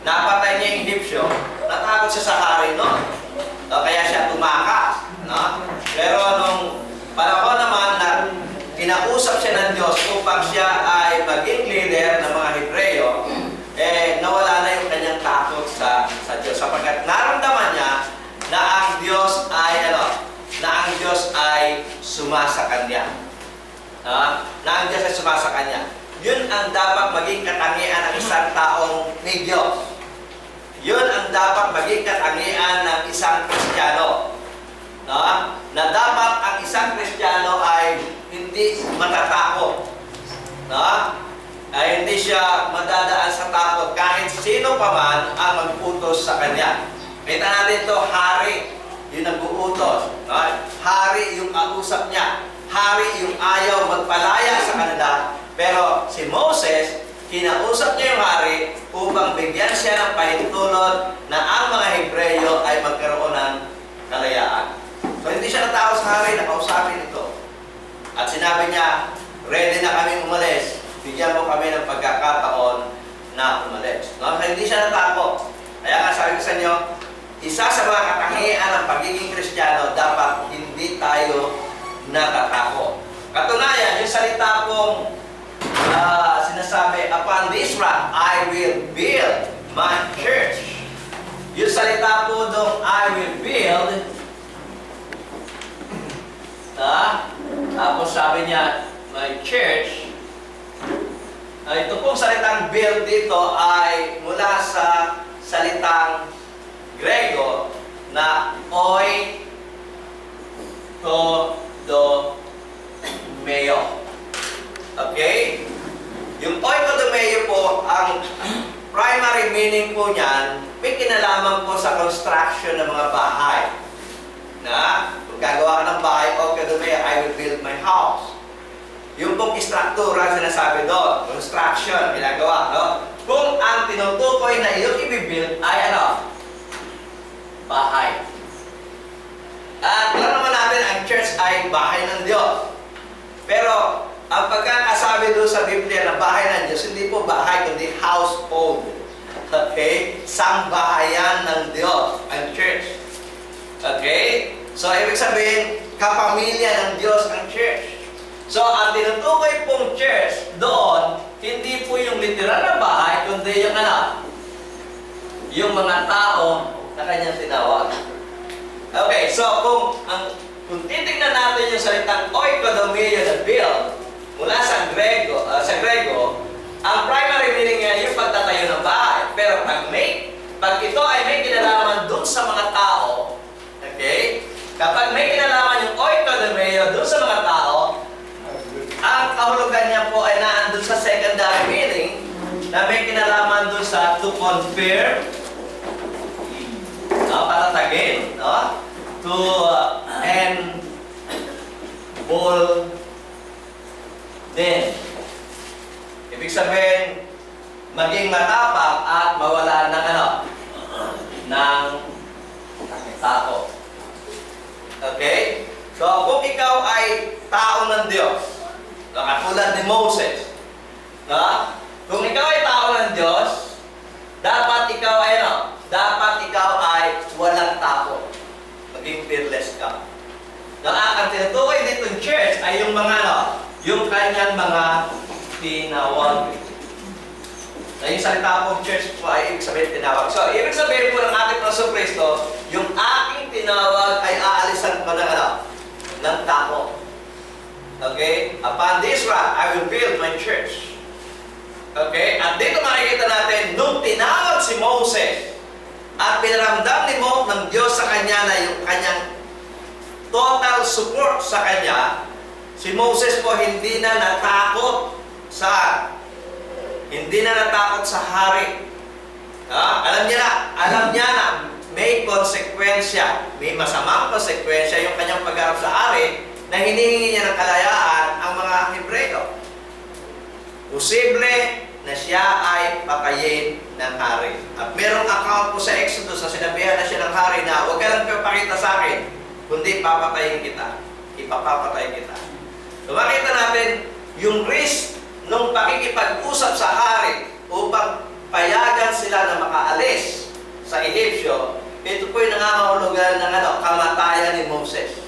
napatay niya yung Egyptio, natakot siya sa hari noon. Kaya siya tumakas. No? Pero nung panahon naman na kinausap siya ng Diyos upang siya ay maging leader ng mga Hebreo, nawala na yung kanyang takot sa Diyos. Sapagkat naramdaman niya na ang Diyos ay sumasa kanya. Na ang Diyos ay sumasa kanya. Yun ang dapat maging katangian ng isang taong may Diyos. Yun ang dapat maging katangian ng isang Kristiyano. Na dapat ang isang Kristiyano ay hindi matatakot. Ay hindi siya madadaan sa takot kahit sino pa man ang mag-utos sa kanya. Kita natin ito, hari yung nag-uutos. Hari yung kausap niya. Hari yung ayaw magpalaya sa kanila. Pero si Moses, kinausap niya yung hari upang bigyan siya ng pahintulot na ang mga Hebreo ay magkaroon ng kalayaan. So hindi siya natakot sa hari, nakausapin ito. At sinabi niya, ready na kami umalis. Bigyan mo kami ng pagkakataon na umalis. Hindi siya natakot. Kaya nga sabi ko sa inyo, isa sa mga katangian ng pagiging Kristiyano, dapat hindi tayo natatakot. Katunayan, yung salita pong sinasabi, upon this rock, I will build my church. Yung salita po doon, I will build, tapos sabi niya, my church. Ito pong salitang build dito ay mula sa salitang Grego na oikodomeo. Okay? Yung oikodomeo po, ang primary meaning po niyan, may kinalaman po sa construction ng mga bahay. Kung gagawa ka ng bahay, oikodomeo, I will build my house. Yung pong istruktura sinasabi doon, construction, ginagawa, no? Kung ang tinutukoy na iyong i-build ay bahay. At alam naman natin, ang church ay bahay ng Diyos. Pero, ang pagkakasabi doon sa Biblia na bahay ng Diyos, hindi po bahay, kundi household. Okay? Sangbahayan ng Diyos, ang church. Okay? So, ibig sabihin, kapamilya ng Diyos ang church. So, ang tinutukoy pong church doon, hindi po yung literal na bahay, kundi yung yung mga tao na kanyang tinawag. Okay, so kung titignan natin yung salitang oikodomeo na build, mula sa Grego, ang primary meaning niya yung pagtatayo ng bahay. Pero pag ito ay may kinalaman dun sa mga tao, okay? Kapag may kinalaman yung oikodomeo dun sa mga tao, ang kahulugan niya po ay naandun sa secondary meaning na may kinalaman dun sa to confirm, patatagin, to embolden. Ibig sabihin, maging matapang at mawala ng ng takot. Okay? So, kung ikaw ay tao ng Diyos, katulad ni Moses, kung ikaw ay tao ng Diyos, dapat ikaw ay walang takot. Maging fearless ka. Ang tinutukoy ditong church ay yung mga yung kanyang mga tinawag. Yung salita pong church po ay ibig sabihin tinawag. So, ibig sabihin po ng ating Panginoong Kristo, yung aking tinawag ay aalisan ko ng takot. Okay? Upon this rock, I will build my church. Okay? At dito makikita natin, nung tinawag si Moses, at pinaramdam ng Diyos sa kanya na yung kanyang total support sa kanya, si Moses po hindi na natakot sa hari. Alam niya na may konsekwensya, may masamang konsekwensya yung kanyang pagharap sa hari, na hinihingi niya ng kalayaan ang mga Hebreo. Posible na siya ay patayin ng hari. At merong account po sa Exodus na sinabihan na siya ng hari na huwag ka lang papakita sa akin, kundi papatayin kita. Ipapapatayin kita. So makita natin yung risk nung pakikipag-usap sa hari upang payagan si Egyptyo, ito po'y nangangahulugan ng kamatayan ni Moses.